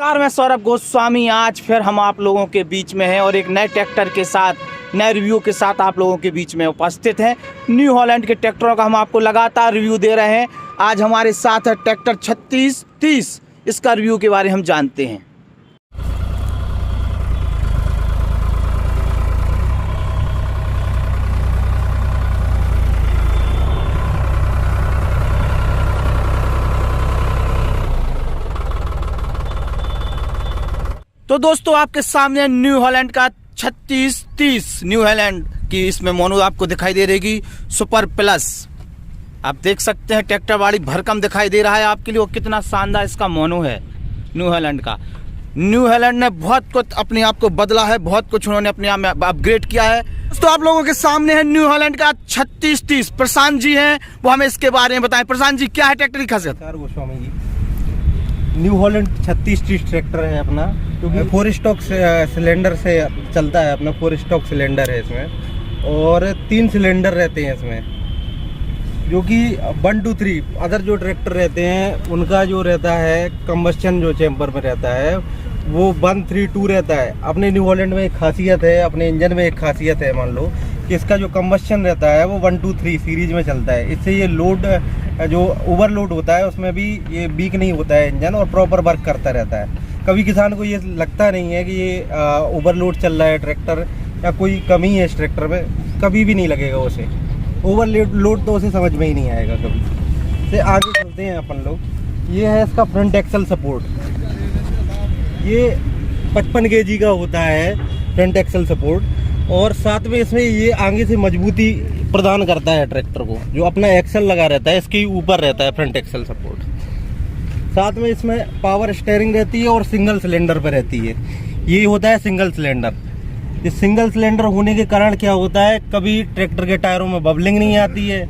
नमस्कार, मैं सौरभ गोस्वामी। आज फिर हम आप लोगों के बीच में हैं और एक नए ट्रैक्टर के साथ, नए रिव्यू के साथ आप लोगों के बीच में उपस्थित हैं। न्यू हॉलैंड के ट्रैक्टरों का हम आपको लगातार रिव्यू दे रहे हैं। आज हमारे साथ है ट्रैक्टर 3630। इसका रिव्यू के बारे में हम जानते हैं। तो दोस्तों, आपके सामने न्यू हॉलैंड का 3630 न्यू हॉलैंड की इसमें मोनो आपको दिखाई दे रहेगी सुपर प्लस। आप देख सकते हैं ट्रैक्टर बाड़ी भरकम दिखाई दे रहा है आपके लिए और कितना शानदार इसका मोनो है न्यू हॉलैंड का। न्यू हॉलैंड ने बहुत कुछ अपने आप को बदला है, बहुत कुछ उन्होंने अपने आप में अपग्रेड किया है। तो आप लोगों के सामने है न्यू हॉलैंड का 3630। प्रशांत जी हैं, वो हमें इसके बारे में बताएं। प्रशांत जी, क्या है ट्रैक्टर की खासियत? Goswami ji, new Holland 3630 tractor है अपना, क्योंकि 4 स्टॉक सिलेंडर से चलता है अपना। 4 स्टॉक सिलेंडर है इसमें और 3 सिलेंडर रहते हैं इसमें, जो कि 1 2 3 अदर जो ट्रैक्टर रहते हैं उनका जो रहता है कंबस्शन जो चैम्बर में रहता है वो 1 3 2 रहता है। अपने न्यू हॉलैंड में एक खासियत है, अपने इंजन में एक खासियत है, मान लो कि इसका जो कंबस्शन रहता है वो 1 2 3 सीरीज में चलता है। इससे ये लोड जो ओवरलोड होता है उसमें भी ये वीक नहीं होता है इंजन और प्रॉपर वर्क करता रहता है। कभी किसान को ये लगता नहीं है कि ये ओवरलोड चल रहा है ट्रैक्टर या कोई कमी है इस ट्रैक्टर में, कभी भी नहीं लगेगा उसे। ओवरलोड तो उसे समझ में ही नहीं आएगा कभी। से आगे चलते हैं अपन लोग। ये है इसका फ्रंट एक्सल सपोर्ट। ये 55 kg का होता है फ्रंट एक्सल सपोर्ट और साथ में इसमें ये आगे से मजबूती प्रदान करता है ट्रैक्टर को। जो अपना एक्सल लगा रहता है इसके ऊपर रहता है फ्रंट एक्सल सपोर्ट। साथ में इसमें पावर स्टीयरिंग रहती है और सिंगल सिलेंडर पर रहती है। ये होता है सिंगल सिलेंडर। इस सिंगल सिलेंडर होने के कारण क्या होता है, कभी ट्रैक्टर के टायरों में बबलिंग नहीं आती है,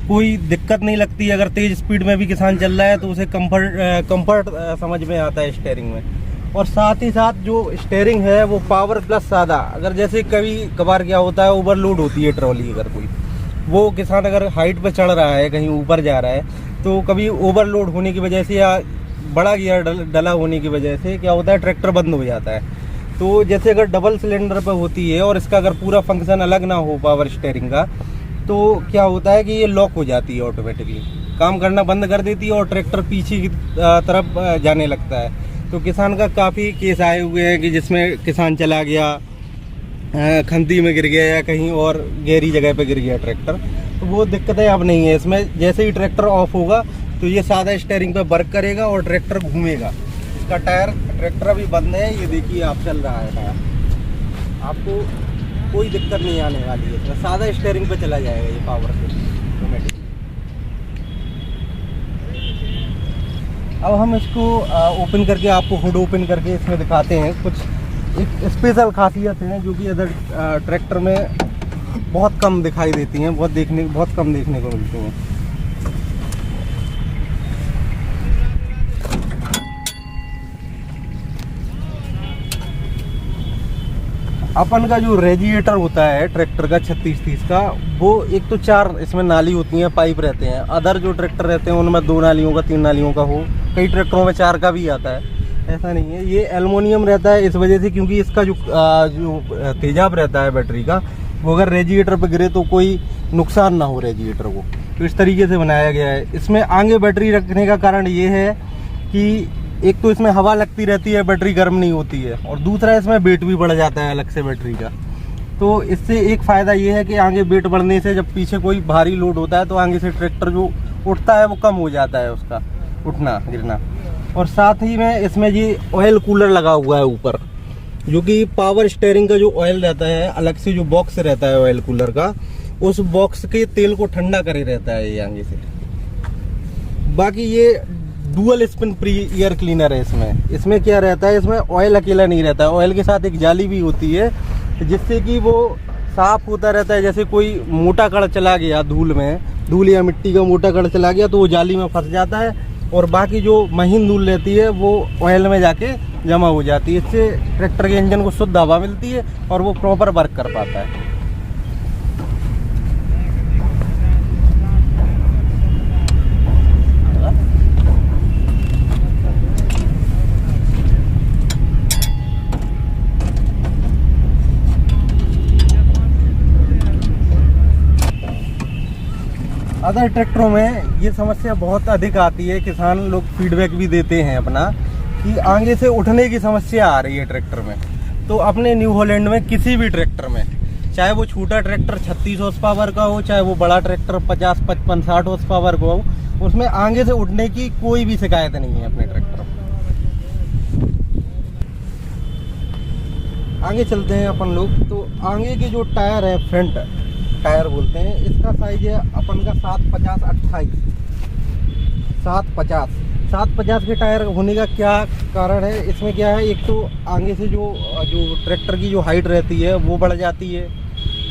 कोई दिक्कत नहीं लगती। अगर तेज स्पीड में भी किसान चल रहा है तो उसे कंफर्ट समझ में आता है स्टीयरिंग में। और साथ ही साथ जो स्टीयरिंग है वो पावर प्लस सादा। अगर जैसे कभी कभार क्या होता है, ओवरलोड होती है ट्रॉली, अगर कोई वो किसान अगर हाइट पे चढ़ रहा है, कहीं ऊपर जा रहा है, तो कभी ओवरलोड होने की वजह से या बड़ा गियर डला होने की वजह से क्या होता है, ट्रैक्टर बंद हो जाता है। तो जैसे अगर डबल सिलेंडर पे होती है और इसका अगर पूरा फंक्शन अलग ना हो पावर स्टीयरिंग का, तो क्या होता है कि ये लॉक हो जाती है, ऑटोमेटिकली काम करना बंद कर देती है और ट्रैक्टर पीछे की तरफ जाने लगता है। तो किसान का काफ़ी केस आए हुए हैं कि जिसमें किसान चला गया, खंती में गिर गया या कहीं और गहरी जगह पे गिर गया ट्रैक्टर। तो वो दिक्कतें अब नहीं है इसमें। जैसे ही ट्रैक्टर ऑफ होगा तो ये सादा स्टीयरिंग पे वर्क करेगा और ट्रैक्टर घूमेगा। इसका टायर, ट्रैक्टर अभी बंद है, ये देखिए आप चल रहा है टायर, आपको कोई दिक्कत नहीं आने वाली है। इसमें सादा स्टीयरिंग पे चला जाएगा ये पावर से ऑटोमेटिक। अब हम इसको ओपन करके आपको हुड ओपन करके इसमें दिखाते हैं। कुछ एक स्पेशल खासियत है जो कि अदर ट्रैक्टर में बहुत कम दिखाई देती हैं, बहुत कम देखने को मिलती हैं। अपन का जो रेडिएटर होता है ट्रैक्टर का 3630 का, वो एक तो 4 इसमें नाली होती हैं, पाइप रहते हैं। अदर जो ट्रैक्टर रहते हैं उनमें 2 नालियों का, 3 नालियों का हो, कई ट्रैक्टरों में 4 का भी आता है, ऐसा नहीं है। ये एल्युमिनियम रहता है इस वजह से क्योंकि इसका जो तेजाब रहता है बैटरी का, वो अगर रेडिएटर पर गिरे तो कोई नुकसान ना हो रेडिएटर को, तो इस तरीके से बनाया गया है। इसमें आगे बैटरी रखने का कारण ये है कि एक तो इसमें हवा लगती रहती है, बैटरी गर्म नहीं होती है, और दूसरा इसमें वेट भी बढ़ जाता है अलग से बैटरी का। तो इससे एक फ़ायदा ये है कि आगे वेट बढ़ने से जब पीछे कोई भारी लोड होता है तो आगे से ट्रैक्टर जो उठता है वो कम हो जाता है, उसका उठना गिरना। और साथ ही में इसमें ये ऑयल कूलर लगा हुआ है ऊपर, जो कि पावर स्टीयरिंग का जो ऑयल रहता है, अलग से जो बॉक्स रहता है ऑयल कूलर का, उस बॉक्स के तेल को ठंडा करे रहता है ये आगे से। बाकी ये dual spin pre air cleaner है इसमें क्या रहता है, इसमें ऑयल अकेला नहीं रहता है, ऑयल के साथ एक जाली भी होती है जिससे कि वो साफ होता रहता है। जैसे कोई मोटा कण चला गया धूल या मिट्टी का मोटा कण चला गया तो वो जाली में फंस जाता है और बाकी जो महीन धूल रहती है वो ऑयल में जाके जमा हो जाती है। इससे ट्रैक्टर के इंजन को शुद्ध हवा मिलती है और वो प्रॉपर वर्क कर पाता है। अदर ट्रैक्टरों में ये समस्या बहुत अधिक आती है, किसान लोग फीडबैक भी देते हैं अपना कि आगे से उठने की समस्या आ रही है ट्रैक्टर में। तो अपने न्यू हॉलैंड में किसी भी ट्रैक्टर में, चाहे वो छोटा ट्रैक्टर 36 हॉर्स पावर का हो, चाहे वो बड़ा ट्रैक्टर 50, 55, 60 हॉर्स पावर का हो, उसमें आगे से उठने की कोई भी शिकायत नहीं है अपने ट्रैक्टर में। आगे चलते हैं अपन लोग। तो आगे के जो टायर है, फ्रंट टायर बोलते हैं, इसका साइज है अपन का 750/28। 750 के टायर होने का क्या कारण है? इसमें क्या है, एक तो आगे से जो ट्रैक्टर की जो हाइट रहती है वो बढ़ जाती है।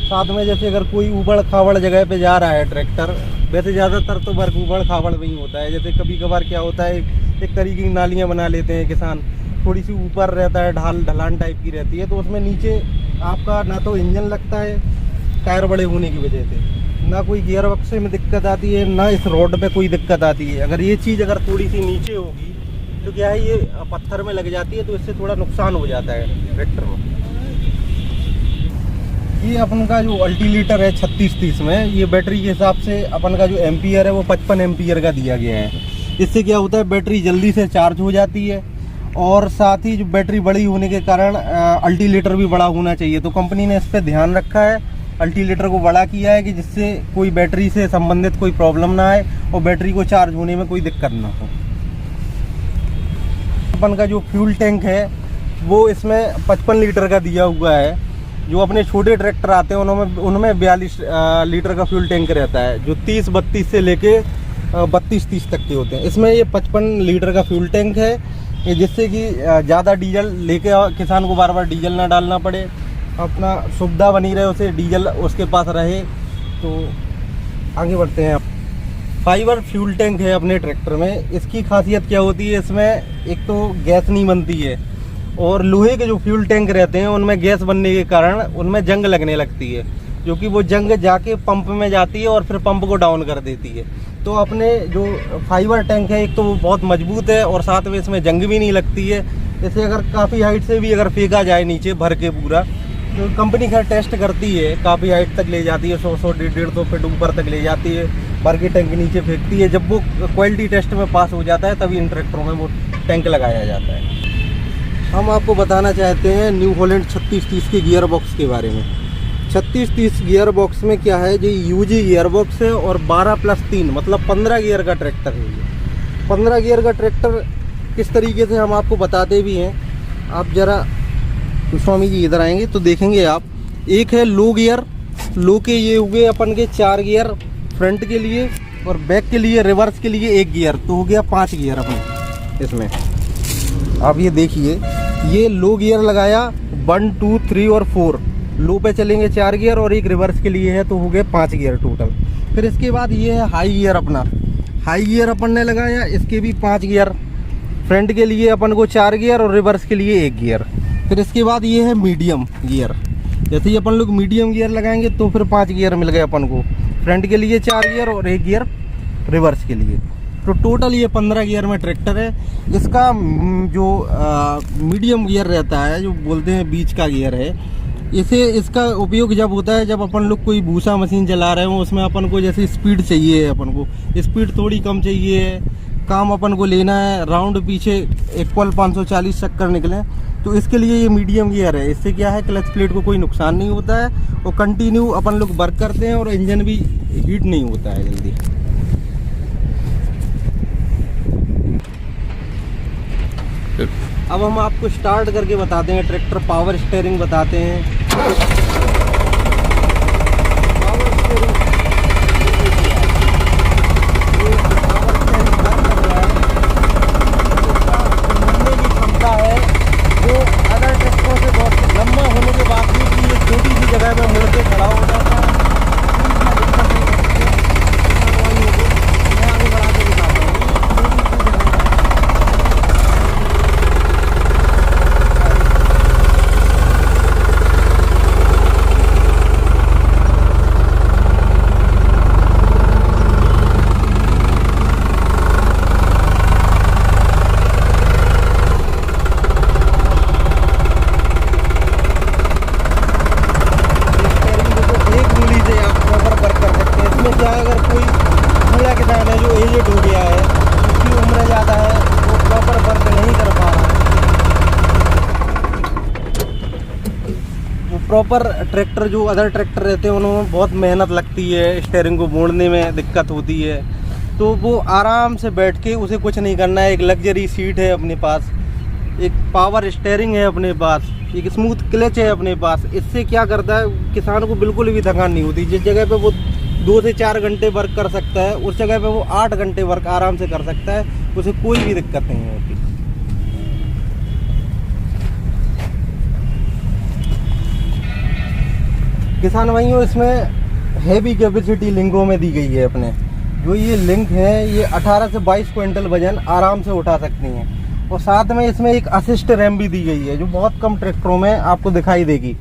साथ में जैसे अगर कोई ऊबड़ खाबड़ जगह पे जा रहा है ट्रैक्टर, वैसे ज़्यादातर तो वर्क ऊबड़ खाबड़ में ही होता है। जैसे कभी कभार क्या होता है, एक तरीके की नालियाँ बना लेते हैं किसान, थोड़ी सी ऊपर रहता है, ढलान टाइप की रहती है, तो उसमें नीचे आपका ना तो इंजन लगता है टायर बड़े होने की वजह से, ना कोई गियर बक्से में दिक्कत आती है, ना इस रोड पे कोई दिक्कत आती है। अगर ये चीज़ अगर थोड़ी सी नीचे होगी तो क्या है, ये पत्थर में लग जाती है, तो इससे थोड़ा नुकसान हो जाता है ट्रैक्टर में। ये अपन का जो अल्टीलीटर है 3630 में, ये बैटरी के हिसाब से अपन का जो एम्पियर है वो 55 एम्पियर का दिया गया है। इससे क्या होता है, बैटरी जल्दी से चार्ज हो जाती है, और साथ ही जो बैटरी बड़ी होने के कारण अल्टीलीटर भी बड़ा होना चाहिए। तो कंपनी ने इस पर ध्यान रखा है, अल्टीलीटर को बड़ा किया है कि जिससे कोई बैटरी से संबंधित कोई प्रॉब्लम ना आए और बैटरी को चार्ज होने में कोई दिक्कत ना हो। अपन का जो फ्यूल टैंक है वो इसमें 55 लीटर का दिया हुआ है। जो अपने छोटे ट्रैक्टर आते हैं उनमें 42 लीटर का फ्यूल टैंक रहता है, जो 30-32 से लेके 32-30 तक के होते हैं। इसमें ये 55 लीटर का फ्यूल टैंक है, ये जिससे कि ज़्यादा डीजल लेके किसान को बार बार डीजल ना डालना पड़े, अपना सुविधा बनी रहे, उसे डीजल उसके पास रहे। तो आगे बढ़ते हैं। फाइबर फ्यूल टैंक है अपने ट्रैक्टर में। इसकी खासियत क्या होती है, इसमें एक तो गैस नहीं बनती है, और लोहे के जो फ्यूल टैंक रहते हैं उनमें गैस बनने के कारण उनमें जंग लगने लगती है, जो कि वो जंग जाके पंप में जाती है और फिर पंप को डाउन कर देती है। तो अपने जो फाइबर टैंक है, एक तो वो बहुत मजबूत है और साथ में इसमें जंग भी नहीं लगती है। जैसे अगर काफ़ी हाइट से भी अगर फेंका जाए नीचे भर के पूरा, तो कंपनी खैर टेस्ट करती है, काफ़ी हाइट तक ले जाती है, 100 150 फीट ऊपर तक ले जाती है, भर के टैंक नीचे फेंकती है। जब वो क्वालिटी टेस्ट में पास हो जाता है तभी इन ट्रैक्टरों में वो टैंक लगाया जाता है। हम आपको बताना चाहते हैं न्यू हॉलैंड 3630 के गियर बॉक्स के बारे में। 3630 गियर बॉक्स में क्या है, जो यूजी गियर बॉक्स है और 12+3 मतलब 15 गियर का ट्रैक्टर है। ये 15 गियर का ट्रैक्टर किस तरीके से हम आपको बताते भी हैं। आप जरा स्वामी जी इधर आएंगे तो देखेंगे आप, एक है लो गियर, लो के ये हुए अपन के 4 गियर फ्रंट के लिए, और बैक के लिए रिवर्स के लिए 1 गियर, तो हो गया 5 गियर अपने इसमें। आप ये देखिए, ये लो गियर लगाया 1, 2, 3 और 4, लो पे चलेंगे 4 गियर और 1 रिवर्स के लिए है, तो हो गए 5 गियर टोटल। फिर इसके बाद ये है हाई गियर अपना, हाई गियर अपन ने लगाया, इसके भी 5 गियर, फ्रंट के लिए अपन को 4 गियर और रिवर्स के लिए 1 गियर। फिर इसके बाद ये है मीडियम गियर, जैसे ही अपन लोग मीडियम गियर लगाएंगे तो फिर 5 गियर मिल गए अपन को, फ्रंट के लिए 4 गियर और 1 गियर रिवर्स के लिए। तो टोटल ये 15 गियर में ट्रैक्टर है। इसका जो मीडियम गियर रहता है, जो बोलते हैं बीच का गियर है, इसका उपयोग जब होता है जब अपन लोग कोई भूसा मशीन चला रहे हो, उसमें अपन को जैसे स्पीड चाहिए है, अपन को स्पीड थोड़ी कम चाहिए है, काम अपन को लेना है, राउंड पीछे इक्वल 540 चक्कर निकले, तो इसके लिए ये मीडियम गियर है। इससे क्या है, क्लच प्लेट को कोई नुकसान नहीं होता है और कंटिन्यू अपन लोग वर्क करते हैं और इंजन भी हीट नहीं होता है जल्दी। अब हम आपको स्टार्ट करके बताते हैं ट्रैक्टर, पावर स्टीयरिंग बताते हैं। प्रॉपर ट्रैक्टर जो अदर ट्रैक्टर रहते हैं उनमें बहुत मेहनत लगती है, स्टीयरिंग को मोड़ने में दिक्कत होती है, तो वो आराम से बैठ के उसे कुछ नहीं करना है। एक लग्जरी सीट है अपने पास, एक पावर स्टीयरिंग है अपने पास, एक स्मूथ क्लच है अपने पास। इससे क्या करता है, किसान को बिल्कुल भी थकान नहीं होती। जिस जगह पे वो 2 से 4 घंटे वर्क कर सकता है, उस जगह पे वो 8 घंटे वर्क आराम से कर सकता है, उसे कोई भी दिक्कत नहीं होती। किसान भाइयों, इसमें हैवी कैपेसिटी लिंकों में दी गई है अपने। जो ये लिंक है, ये 18 से 22 क्विंटल वजन आराम से उठा सकती हैं। और साथ में इसमें एक असिस्ट रैम भी दी गई है, जो बहुत कम ट्रैक्टरों में आपको दिखाई देगी।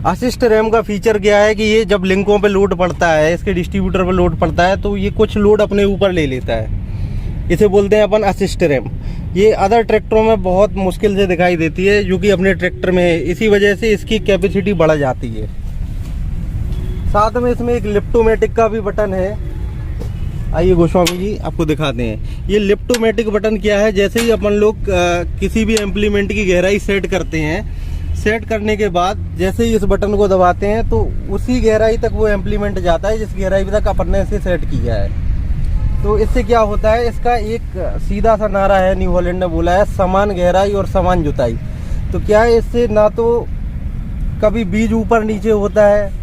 असिस्ट रैम का फीचर क्या है कि ये जब लिंकों पे लोड पड़ता है, इसके डिस्ट्रीब्यूटर पे लोड पड़ता है, तो ये कुछ लोड अपने ऊपर ले लेता है। इसे बोलते हैं अपन असिस्ट रैम। ये अदर ट्रैक्टरों में बहुत मुश्किल से दिखाई देती है, जो कि अपने ट्रैक्टर में है। इसी वजह से इसकी कैपेसिटी बढ़ जाती है। साथ में इसमें एक लिफ्टोमेटिक का भी बटन है। आइए गोस्वामी जी, आपको दिखाते हैं। ये लिफ्टोमेटिक बटन क्या है, जैसे ही अपन लोग किसी भी इम्प्लीमेंट की गहराई सेट करते हैं, सेट करने के बाद जैसे ही इस बटन को दबाते हैं तो उसी गहराई तक वो इम्प्लीमेंट जाता है जिस गहराई तक अपन ने इसे सेट किया है। तो इससे क्या होता है, इसका एक सीधा सा नारा है, न्यू हॉलैंड ने बोला है, समान गहराई और समान जुताई। तो क्या है, इससे ना तो कभी बीज ऊपर नीचे होता है,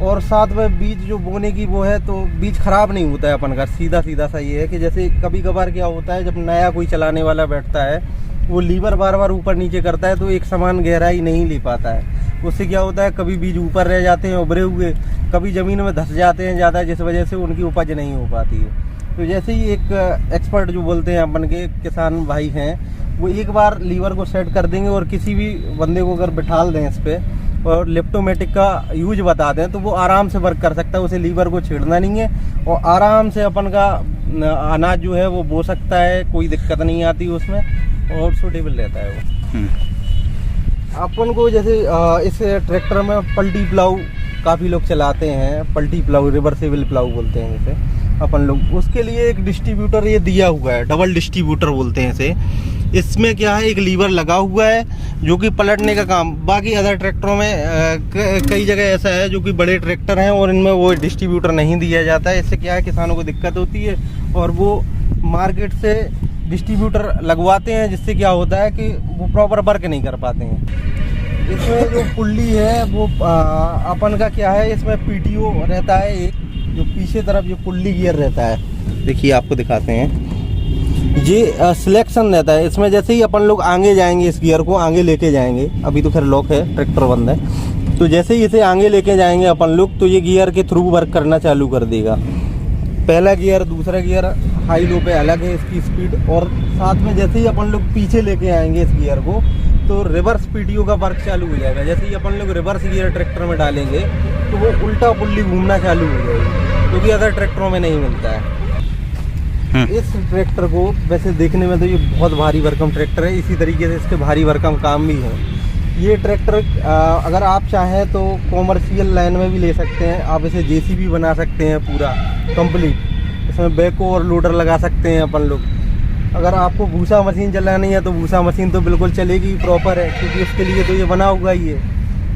और साथ में बीज जो बोने की वो है, तो बीज खराब नहीं होता है अपन का। सीधा सीधा सा ये है कि जैसे कभी कभार क्या होता है, जब नया कोई चलाने वाला बैठता है, वो लीवर बार बार ऊपर नीचे करता है, तो एक समान गहराई नहीं ले पाता है। उससे क्या होता है, कभी बीज ऊपर रह जाते हैं उभरे हुए, कभी ज़मीन में धंस जाते हैं ज़्यादा, जिस वजह से उनकी उपज नहीं हो पाती है। तो जैसे ही एक एक्सपर्ट जो बोलते हैं अपन के किसान भाई हैं, वो एक बार लीवर को सेट कर देंगे, और किसी भी बंदे को अगर बिठाल दें इस पर और लिफ्टोमेटिक का यूज बता दें, तो वो आराम से वर्क कर सकता है। उसे लीवर को छेड़ना नहीं है, और आराम से अपन का अनाज जो है वो बो सकता है, कोई दिक्कत नहीं आती उसमें, और सूटेबल रहता है वो। अपन को जैसे इस ट्रैक्टर में पलटी प्लाऊ काफ़ी लोग चलाते हैं, पलटी प्लाऊ, रिवर्सेबल प्लाऊ बोलते हैं जैसे अपन लोग, उसके लिए एक डिस्ट्रीब्यूटर ये दिया हुआ है, डबल डिस्ट्रीब्यूटर बोलते हैं इसे। इसमें क्या है, एक लीवर लगा हुआ है जो कि पलटने का काम। बाकी अदर ट्रैक्टरों में कई जगह ऐसा है जो कि बड़े ट्रैक्टर हैं और इनमें वो डिस्ट्रीब्यूटर नहीं दिया जाता है। इससे क्या है, किसानों को दिक्कत होती है, और वो मार्केट से डिस्ट्रीब्यूटर लगवाते हैं, जिससे क्या होता है कि वो प्रॉपर वर्क नहीं कर पाते हैं। इसमें जो पुल्ली है वो अपन का क्या है, इसमें पीटीओ रहता है एक, जो पीछे तरफ जो पुल्ली गियर रहता है, देखिए आपको दिखाते हैं, ये सिलेक्शन रहता है इसमें। जैसे ही अपन लोग आगे जाएंगे, इस गियर को आगे लेके जाएंगे, अभी तो खैर लॉक है, ट्रैक्टर बंद है, तो जैसे ही इसे आगे लेके जाएंगे अपन लोग, तो ये गियर के थ्रू वर्क करना चालू कर देगा। पहला गियर, दूसरा गियर, हाई लो पे अलग है इसकी स्पीड, और साथ में जैसे ही अपन लोग पीछे लेके आएंगे इस गियर को, तो रिवर्स पीटीओ का वर्क चालू हो जाएगा। जैसे ही अपन लोग रिवर्स गियर ट्रैक्टर में डालेंगे, तो वो उल्टा पुल्ली घूमना चालू हो जाएगी, जो कि अदर ट्रैक्टरों में नहीं मिलता है। इस ट्रैक्टर को वैसे देखने में तो ये बहुत भारी भरकम ट्रैक्टर है, इसी तरीके से इसके भारी भरकम काम भी है। ये ट्रैक्टर अगर आप चाहें तो कॉमर्शियल लाइन में भी ले सकते हैं। आप इसे जेसीबी बना सकते हैं पूरा कंप्लीट। इसमें बैको और लोडर लगा सकते हैं अपन लोग। अगर आपको भूसा मशीन चलानी है तो भूसा मशीन तो बिल्कुल चलेगी, प्रॉपर है, क्योंकि उसके लिए तो ये बना हुआ ही है।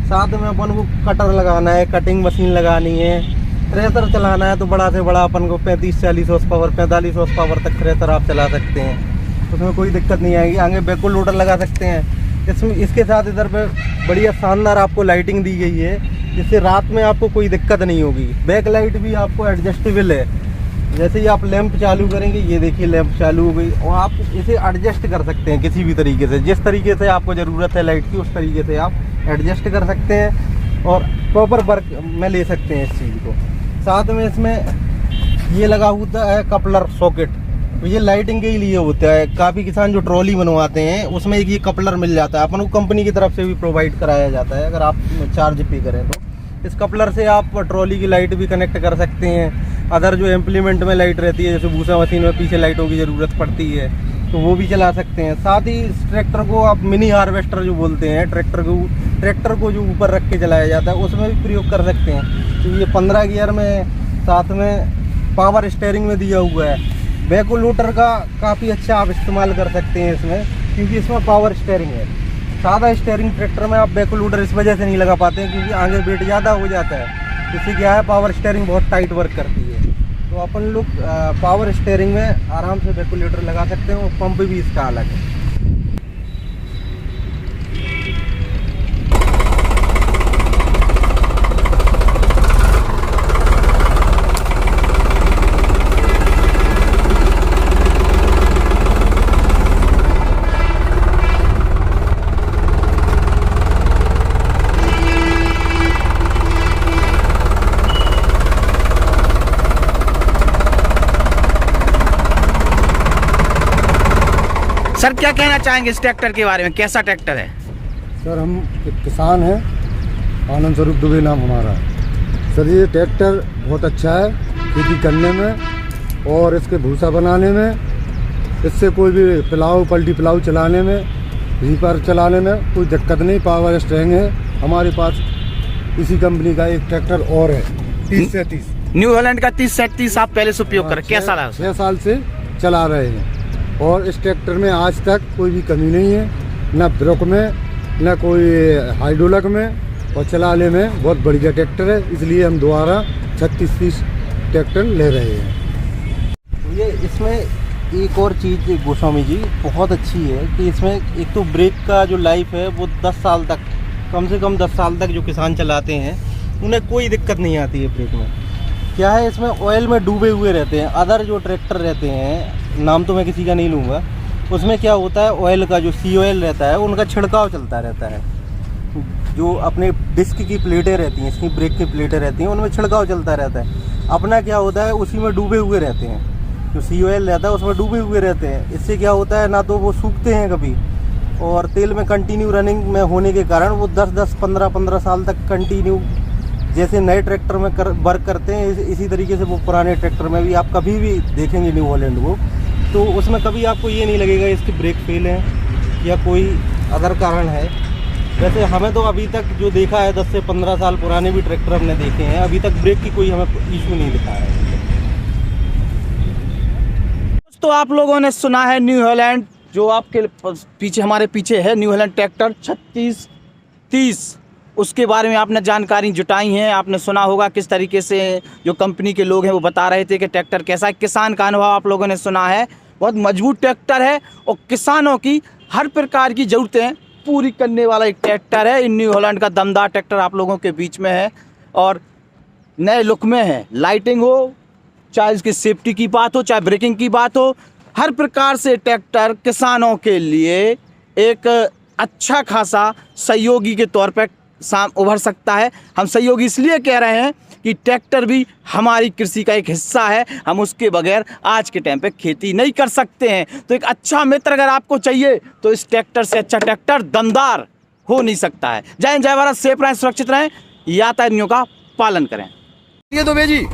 साथ में अपन को कटर लगाना है, कटिंग मशीन लगानी है, थ्रेसर चलाना है तो बड़ा से बड़ा अपन को 35-40 हॉर्स पावर, 45 हॉर्स पावर तक थ्रेसर आप चला सकते हैं, उसमें कोई दिक्कत नहीं आएगी। आगे बैको लोडर लगा सकते हैं। इसमें इसके साथ इधर पे बढ़िया शानदार आपको लाइटिंग दी गई है, जिससे रात में आपको कोई दिक्कत नहीं होगी। बैक लाइट भी आपको एडजस्टेबल है, जैसे ही आप लैंप चालू करेंगे, ये देखिए लैंप चालू हो गई, और आप इसे एडजस्ट कर सकते हैं किसी भी तरीके से। जिस तरीके से आपको ज़रूरत है लाइट की, उस तरीके से आप एडजस्ट कर सकते हैं और प्रॉपर वर्क में ले सकते हैं इस चीज़ को। साथ में इसमें ये लगा होता है कपलर सॉकेट, तो ये लाइटिंग के ही लिए होता है। काफ़ी किसान जो ट्रॉली बनवाते हैं उसमें एक ये कपलर मिल जाता है, अपन को कंपनी की तरफ से भी प्रोवाइड कराया जाता है अगर आप चार्ज पे करें तो। इस कपलर से आप ट्रॉली की लाइट भी कनेक्ट कर सकते हैं। अदर जो इम्प्लीमेंट में लाइट रहती है, जैसे भूसा मशीन में पीछे लाइटों की ज़रूरत पड़ती है, तो वो भी चला सकते हैं। साथ ही इस ट्रैक्टर को आप मिनी हार्वेस्टर जो बोलते हैं, ट्रैक्टर को जो ऊपर रख के चलाया जाता है, उसमें भी प्रयोग कर सकते हैं। तो ये 15 गियर में, साथ में पावर स्टीयरिंग में दिया हुआ है। बैको लोडर का काफ़ी अच्छा आप इस्तेमाल कर सकते हैं इसमें, क्योंकि इसमें पावर स्टीयरिंग है। सादा स्टीयरिंग ट्रैक्टर में आप बैक लोडर इस वजह से नहीं लगा पाते हैं क्योंकि आगे वेट ज़्यादा हो जाता है। इससे क्या है, पावर स्टीयरिंग बहुत टाइट वर्क करती है। तो अपन लोग पावर स्टीयरिंग में आराम से बैक लोडर लगा सकते हैं और पंप भी इसका अलग है। सर क्या कहना चाहेंगे इस ट्रैक्टर के बारे में, कैसा ट्रैक्टर है? सर हम एक किसान हैं, आनंद स्वरूप दुबे नाम हमारा है। सर ये ट्रैक्टर बहुत अच्छा है खेती करने में और इसके भूसा बनाने में, इससे कोई भी पिलाऊ पलटी पिलाऊ चलाने में, रीपर चलाने में कोई दिक्कत नहीं। पावर स्ट्रेंग है हमारे पास। इसी कंपनी का एक ट्रैक्टर और है 3037 न्यू हॉलैंड का 3037 आप पहले से उपयोग कर कैसा रहा? 6 साल से चला रहे हैं और इस ट्रैक्टर में आज तक कोई भी कमी नहीं है, न ब्रेक में न कोई हाइड्रोलिक में, और चलाने में बहुत बढ़िया ट्रैक्टर है। इसलिए हम दोबारा 3630 ट्रैक्टर ले रहे हैं। तो ये इसमें एक और चीज़ गोस्वामी जी बहुत अच्छी है कि इसमें एक तो ब्रेक का जो लाइफ है वो 10 साल तक, कम से कम 10 साल तक जो किसान चलाते हैं उन्हें कोई दिक्कत नहीं आती है ब्रेक में। क्या है, इसमें ऑयल में डूबे हुए रहते हैं। अदर जो ट्रैक्टर रहते हैं, नाम तो मैं किसी का नहीं लूँगा, उसमें क्या होता है, ऑयल का जो सी ऑयल रहता है उनका छिड़काव चलता रहता है। जो अपने डिस्क की प्लेटें रहती हैं, इसकी ब्रेक की प्लेटें रहती हैं, उनमें छिड़काव चलता रहता है। अपना क्या होता है, उसी में डूबे हुए रहते हैं। जो सी ऑयल रहता है उसमें डूबे हुए रहते हैं। इससे क्या होता है, ना तो वो सूखते हैं कभी, और तेल में कंटिन्यू रनिंग में होने के कारण वो 10-10, 15-15 साल तक कंटिन्यू जैसे नए ट्रैक्टर में वर्क करते हैं, इसी तरीके से वो पुराने ट्रैक्टर में भी आप कभी भी देखेंगे न्यू हॉलैंड को, तो उसमें कभी आपको ये नहीं लगेगा इसकी ब्रेक फेल है या कोई अदर कारण है। वैसे हमें तो अभी तक जो देखा है 10 से 15 साल पुराने भी ट्रैक्टर हमने देखे हैं, अभी तक ब्रेक की कोई हमें इशू नहीं दिखा है। तो आप लोगों ने सुना है न्यू हॉलैंड, जो आपके पीछे हमारे पीछे है न्यू हॉलैंड ट्रैक्टर 3630, उसके बारे में आपने जानकारी जुटाई है। आपने सुना होगा किस तरीके से जो कंपनी के लोग हैं वो बता रहे थे कि ट्रैक्टर कैसा है। किसान का अनुभव आप लोगों ने सुना है, बहुत मजबूत ट्रैक्टर है और किसानों की हर प्रकार की ज़रूरतें पूरी करने वाला एक ट्रैक्टर है। न्यू हॉलैंड का दमदार ट्रैक्टर आप लोगों के बीच में है और नए लुक में है। लाइटिंग हो, चाहे इसकी सेफ्टी की बात हो, चाहे ब्रेकिंग की बात हो, हर प्रकार से ट्रैक्टर किसानों के लिए एक अच्छा खासा सहयोगी के तौर पर उभर सकता है। हम सहयोगी इसलिए कह रहे हैं कि ट्रैक्टर भी हमारी कृषि का एक हिस्सा है। हम उसके बगैर आज के टाइम पे खेती नहीं कर सकते हैं। तो एक अच्छा मित्र अगर आपको चाहिए तो इस ट्रैक्टर से अच्छा ट्रैक्टर दमदार हो नहीं सकता है। जय हिंद, जय भारत, सेफ रहें, सुरक्षित रहें, यातायात नियमों का पालन करें। ये तो बेजी